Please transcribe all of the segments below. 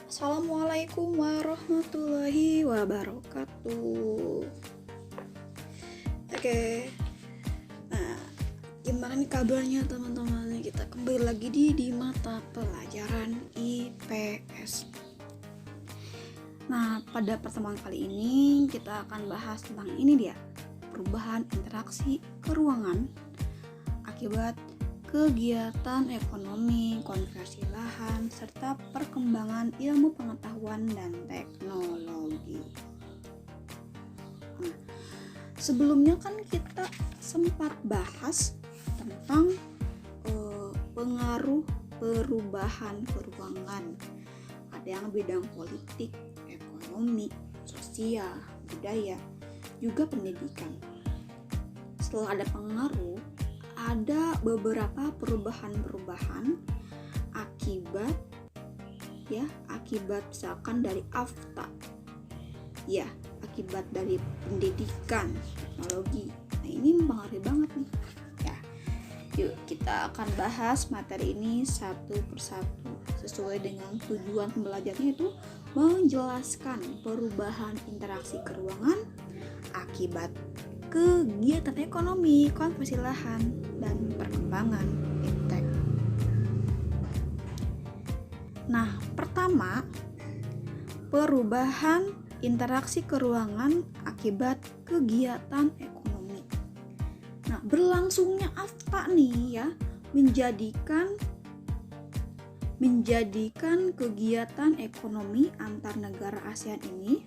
Assalamualaikum warahmatullahi wabarakatuh. Oke, nah gimana nih kabarnya teman-teman? Kita kembali lagi di mata pelajaran IPS. Nah, pada pertemuan kali ini kita akan bahas tentang ini dia, perubahan interaksi keruangan akibat kegiatan ekonomi, konversi lahan, serta perkembangan ilmu pengetahuan dan teknologi. Nah, sebelumnya kan kita sempat bahas tentang pengaruh perubahan keruangan. Ada yang bidang politik, ekonomi, sosial, budaya, juga pendidikan. Setelah ada pengaruh, ada beberapa perubahan akibat misalkan dari AFTA, akibat dari pendidikan, teknologi. Nah, ini mempengaruhi banget nih ya. Yuk kita akan bahas materi ini satu persatu sesuai dengan tujuan pembelajarannya, itu menjelaskan perubahan interaksi keruangan akibat kegiatan ekonomi, konversi lahan, dan perkembangan iptek. Nah, pertama, perubahan interaksi keruangan akibat kegiatan ekonomi. Nah, berlangsungnya AFTA nih ya, menjadikan kegiatan ekonomi antar negara ASEAN ini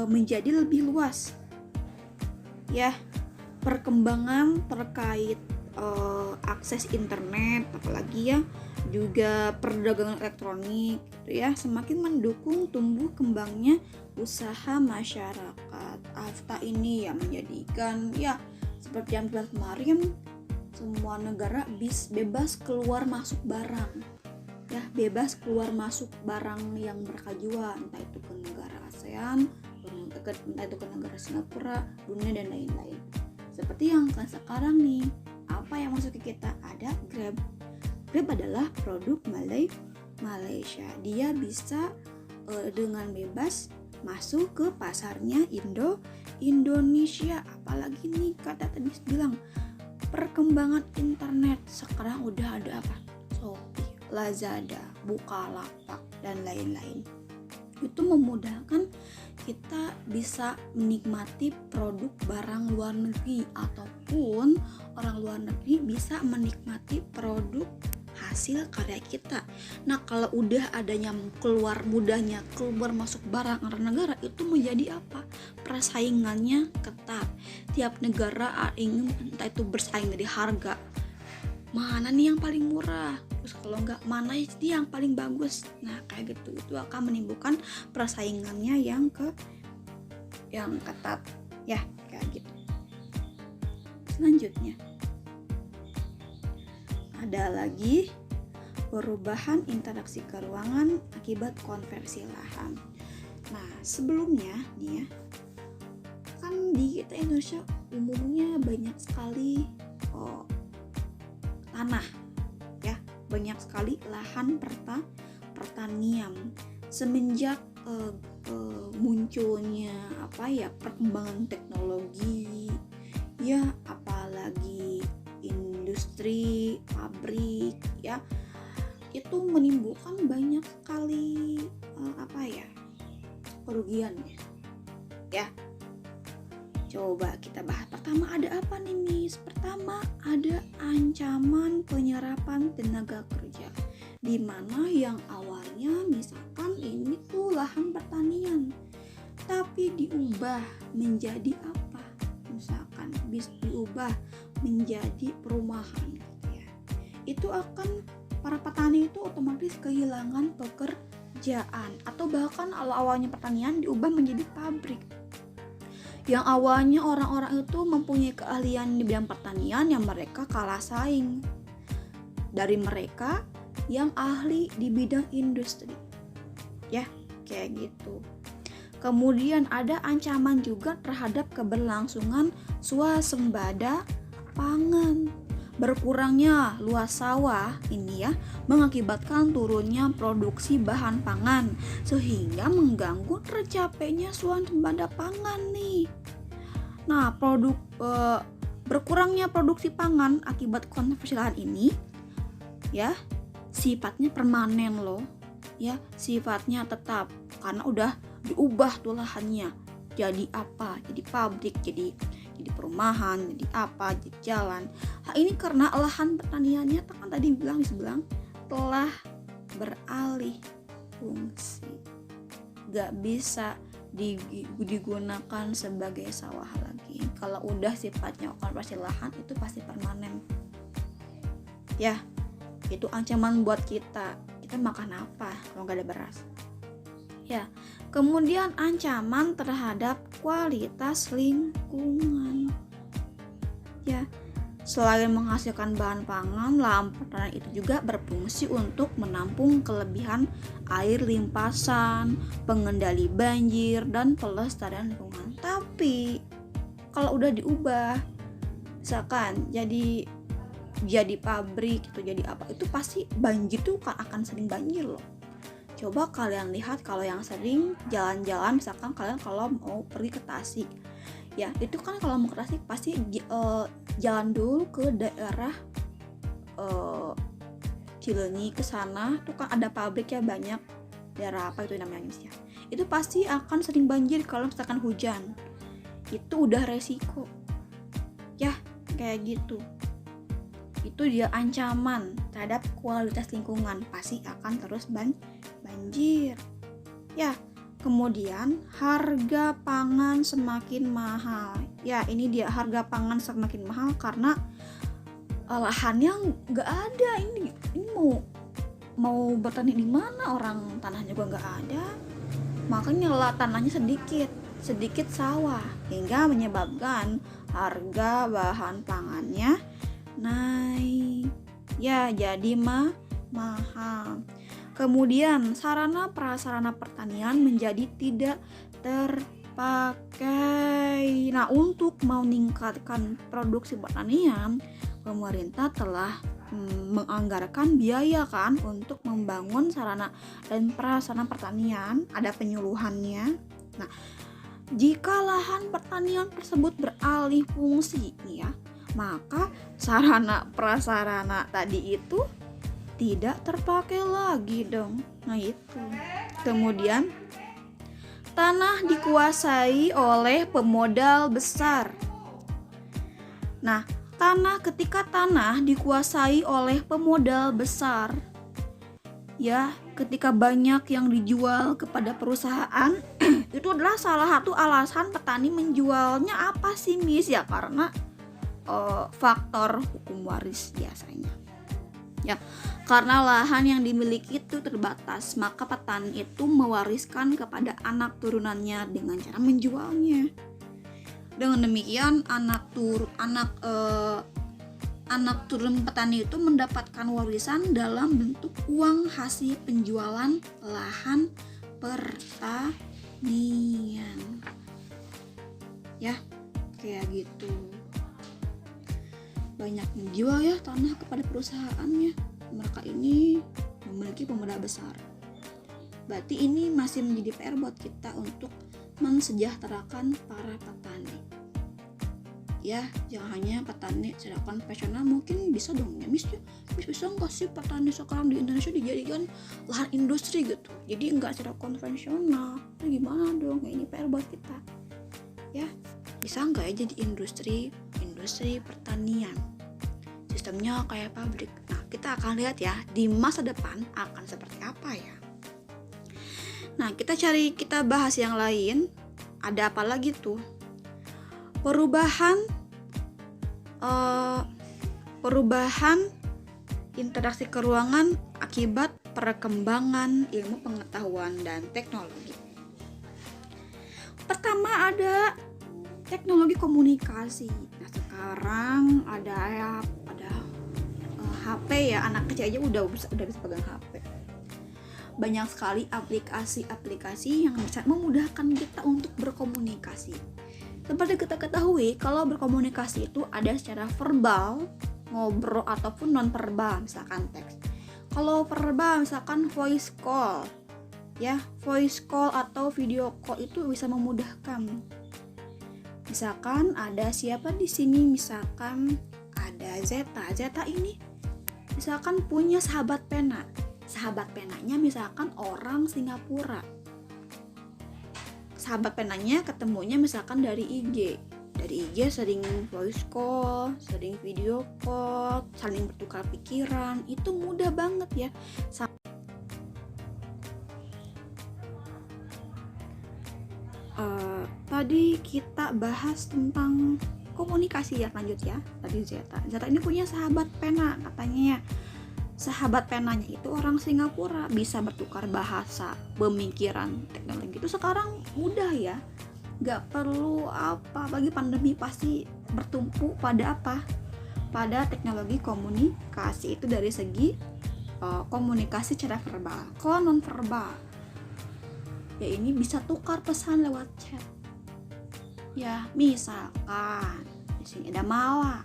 menjadi lebih luas. Ya, perkembangan terkait akses internet, apalagi ya juga perdagangan elektronik gitu ya, semakin mendukung tumbuh kembangnya usaha masyarakat. AFTA ini ya menjadikan ya seperti yang bilang kemarin, semua negara bebas keluar masuk barang. Ya, bebas keluar masuk barang yang mereka jual, entah itu ke negara ASEAN, entah itu ke negara Singapura, dunia, dan lain-lain. Seperti yang sekarang nih, apa yang masuk ke kita? Ada Grab. Grab adalah produk Malaysia. Dia bisa dengan bebas masuk ke pasarnya Indonesia. Apalagi nih kata tadi bilang perkembangan internet. Sekarang udah ada apa? Shopee, Lazada, Bukalapak, dan lain-lain. Itu memudahkan kita bisa menikmati produk barang luar negeri, ataupun orang luar negeri bisa menikmati produk hasil karya kita. Nah, kalau udah adanya mudahnya keluar masuk barang antar negara, itu menjadi apa? Persaingannya ketat. Tiap negara ingin entah itu bersaing dari harga. Mana nih yang paling murah? Terus kalau enggak, mana sih yang paling bagus? Nah, kayak gitu, itu akan menimbulkan persaingannya yang ketat ya, kayak gitu. Selanjutnya ada lagi perubahan interaksi keruangan akibat konversi lahan. Nah, sebelumnya nih ya, kan di kita Indonesia umumnya banyak sekali tanah ya, banyak sekali lahan pertanian. Semenjak munculnya perkembangan teknologi ya, apalagi industri, pabrik ya, itu menimbulkan banyak sekali kerugiannya ya. Coba kita bahas. Pertama ada apa nih, Miss? Pertama ada ancaman penyerapan tenaga kerja, di mana yang awalnya misalkan ini tuh lahan pertanian, tapi diubah menjadi apa? Misalkan bisa diubah menjadi perumahan gitu ya. Itu akan para petani itu otomatis kehilangan pekerjaan, atau bahkan awalnya pertanian diubah menjadi pabrik. Yang awalnya orang-orang itu mempunyai keahlian di bidang pertanian, yang mereka kalah saing dari mereka yang ahli di bidang industri. Ya, kayak gitu. Kemudian ada ancaman juga terhadap keberlangsungan swasembada pangan. Berkurangnya luas sawah ini ya mengakibatkan turunnya produksi bahan pangan sehingga mengganggu tercapainya swasembada pangan nih. Nah, berkurangnya produksi pangan akibat konservasi lahan ini ya sifatnya permanen loh. Ya, sifatnya tetap karena udah diubah tuh lahannya. Jadi apa? Jadi pabrik, jadi perumahan, jadi apa? Jadi jalan. Hal ini karena lahan pertaniannya kan tadi bilang telah beralih fungsi. Gak bisa digunakan sebagai sawah lagi. Kalau udah sifatnya konservasi lahan itu pasti permanen. Ya, itu ancaman buat kita. Kita makan apa kalau gak ada beras? Ya, kemudian ancaman terhadap kualitas lingkungan. Ya, selain menghasilkan bahan pangan, lahan pertanian itu juga berfungsi untuk menampung kelebihan air limpasan, pengendali banjir, dan pelestarian lingkungan. Tapi kalau udah diubah, misalkan jadi pabrik itu jadi apa, itu pasti banjir tuh akan sering banjir loh. Coba kalian lihat kalau yang sering jalan-jalan, misalkan kalian kalau mau pergi ke Tasik ya, itu kan kalau mau ke Tasik pasti jalan dulu ke daerah Cileunyi ke sana tuh kan ada pabrik ya banyak, daerah apa itu namanya ya. Itu pasti akan sering banjir kalau misalkan hujan. Itu udah resiko ya, kayak gitu. Itu dia ancaman terhadap kualitas lingkungan, pasti akan terus banjir. Ya, kemudian harga pangan semakin mahal. Ya, ini dia harga pangan semakin mahal karena lahannya nggak ada. Ini mau bertani di mana, orang tanahnya juga nggak ada. Makanya tanahnya sedikit sawah hingga menyebabkan harga bahan pangannya naik. Ya, jadi mahal. Kemudian sarana prasarana pertanian menjadi tidak terpakai. Nah, untuk meningkatkan produksi pertanian, pemerintah telah menganggarkan biaya kan untuk membangun sarana dan prasarana pertanian, ada penyuluhannya. Nah, jika lahan pertanian tersebut beralih fungsi ya, maka sarana prasarana tadi itu tidak terpakai lagi dong. Nah, itu. Kemudian tanah dikuasai oleh pemodal besar. Nah, ketika tanah dikuasai oleh pemodal besar ya, ketika banyak yang dijual kepada perusahaan itu adalah salah satu alasan petani menjualnya apa sih Miss ya, karena faktor hukum waris biasanya ya, karena lahan yang dimiliki itu terbatas, maka petani itu mewariskan kepada anak turunannya dengan cara menjualnya. Dengan demikian anak turun petani itu mendapatkan warisan dalam bentuk uang hasil penjualan lahan pertanian ya, kayak gitu. Banyak menjual ya tanah kepada perusahaannya. Mereka ini memiliki pemodal besar. Berarti ini masih menjadi PR buat kita untuk mensejahterakan para petani. Ya, jangan hanya petani secara konvensional, mungkin bisa dong ya Miss bisa nggak sih petani sekarang di Indonesia dijadikan lahan industri gitu, jadi nggak secara konvensional. Nah, gimana dong? Nah, ini PR buat kita ya, bisa nggak ya jadi industri pertanian, sistemnya kayak pabrik. Nah, kita akan lihat ya di masa depan akan seperti apa ya. Nah, kita bahas yang lain. Ada apa lagi tuh? Perubahan interaksi keruangan akibat perkembangan ilmu pengetahuan dan teknologi. Pertama ada teknologi komunikasi. Nah, sekarang ada HP ya, anak kecil aja udah bisa pegang HP. Banyak sekali aplikasi yang bisa memudahkan kita untuk berkomunikasi. Seperti kita ketahui, kalau berkomunikasi itu ada secara verbal ngobrol ataupun non verbal, misalkan teks. Kalau verbal misalkan voice call, ya voice call atau video call itu bisa memudahkan. Misalkan ada siapa di sini, misalkan ada Zeta. Zeta ini misalkan punya sahabat pena. Sahabat penanya misalkan orang Singapura. Sahabat penanya ketemunya misalkan dari IG. Dari IG sering voice call, sering video call, saling bertukar pikiran. Itu mudah banget ya. Tadi kita bahas tentang komunikasi ya, lanjut ya. Tadi Zeta ini punya sahabat pena, katanya ya. Sahabat penanya itu orang Singapura, bisa bertukar bahasa, pemikiran. Teknologi itu sekarang mudah ya, gak perlu bagi pandemi pasti bertumpu pada pada teknologi komunikasi. Itu dari segi komunikasi secara verbal. Kalau non verbal ya ini bisa tukar pesan lewat chat ya. Misalkan di sini ada Mala.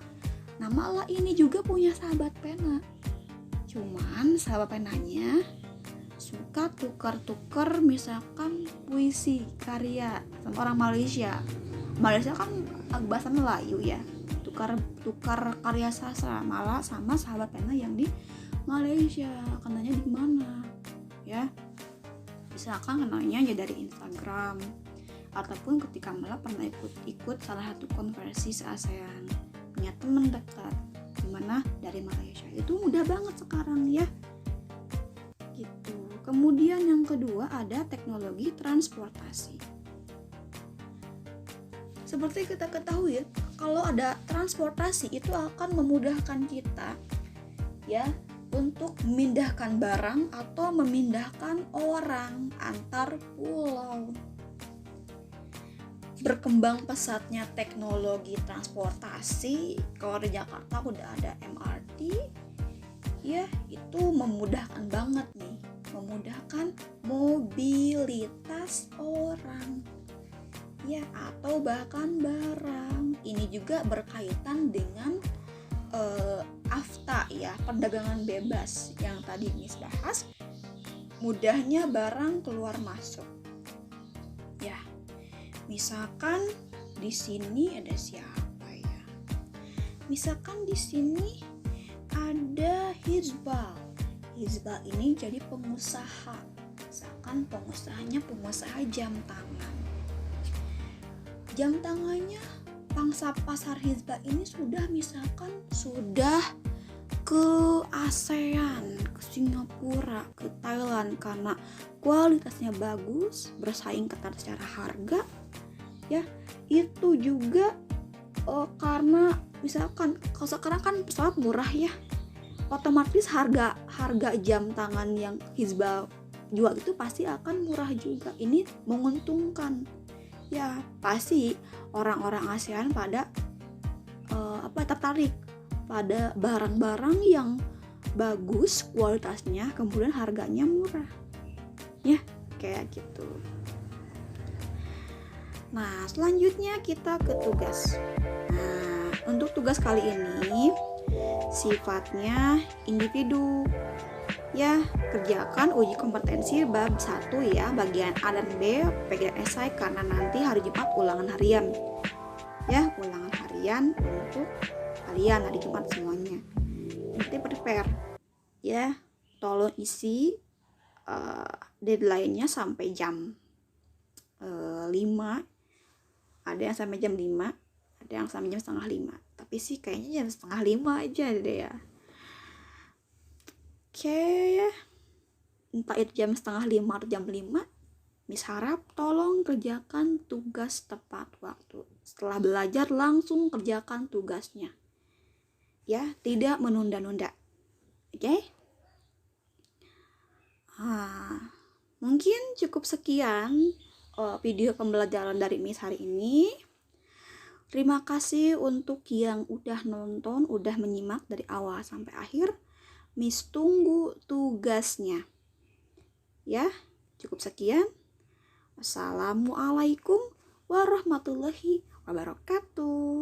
Nah, Mala ini juga punya sahabat pena. Cuman sahabat penanya suka tukar-tukar misalkan puisi karya sama orang Malaysia. Malaysia kan bahasa Melayu ya. Tukar karya sastra Mala sama sahabat pena yang di Malaysia. Kenanya di mana? Ya. Misalkan kenanya aja dari Instagram, ataupun ketika Mala pernah ikut salah satu konferensi se-ASEAN, punya teman dekat dimana dari Malaysia. Itu mudah banget sekarang ya gitu. Kemudian yang kedua ada teknologi transportasi. Seperti kita ketahui ya, kalau ada transportasi itu akan memudahkan kita ya untuk memindahkan barang atau memindahkan orang antar pulau. Berkembang pesatnya teknologi transportasi, kalau di Jakarta udah ada MRT, ya itu memudahkan banget nih, memudahkan mobilitas orang, ya atau bahkan barang. Ini juga berkaitan dengan AFTA ya, perdagangan bebas yang tadi Miss bahas, mudahnya barang keluar masuk. Ya, misalkan di sini ada siapa ya? Misalkan di sini ada Hizbal. Hizbal ini jadi pengusaha. Misalkan pengusahanya pengusaha jam tangan. Jam tangannya pangsa pasar Hizbal ini sudah ke ASEAN, ke Singapura, ke Thailand karena kualitasnya bagus, bersaing ketat secara harga. Ya, itu juga karena misalkan kalau sekarang kan pesawat murah ya, otomatis harga jam tangan yang Hizbal jual itu pasti akan murah juga. Ini menguntungkan. Ya, pasti orang-orang ASEAN pada tertarik pada barang-barang yang bagus kualitasnya, kemudian harganya murah. Ya, kayak gitu. Nah, selanjutnya kita ke tugas. Nah, untuk tugas kali ini sifatnya individu. Ya, kerjakan uji kompetensi bab 1 ya, bagian A dan B, bagian esai karena nanti hari Jumat ulangan harian. Ya, ulangan harian untuk kalian hari Jumat semuanya. Nanti prepare. Ya, tolong isi deadline-nya sampai jam 5. Ada yang sampai jam 5, ada yang sampai jam setengah 5. Tapi sih kayaknya jam setengah 5 aja deh ya. Oke ya, entah itu jam setengah 5 atau jam 5, Miss harap tolong kerjakan tugas tepat waktu. Setelah belajar langsung kerjakan tugasnya. Ya, tidak menunda-nunda. Oke? Mungkin cukup sekian video pembelajaran dari Miss hari ini. Terima kasih untuk yang udah nonton, udah menyimak dari awal sampai akhir. Miss tunggu tugasnya. Ya, cukup sekian. Wassalamualaikum warahmatullahi wabarakatuh.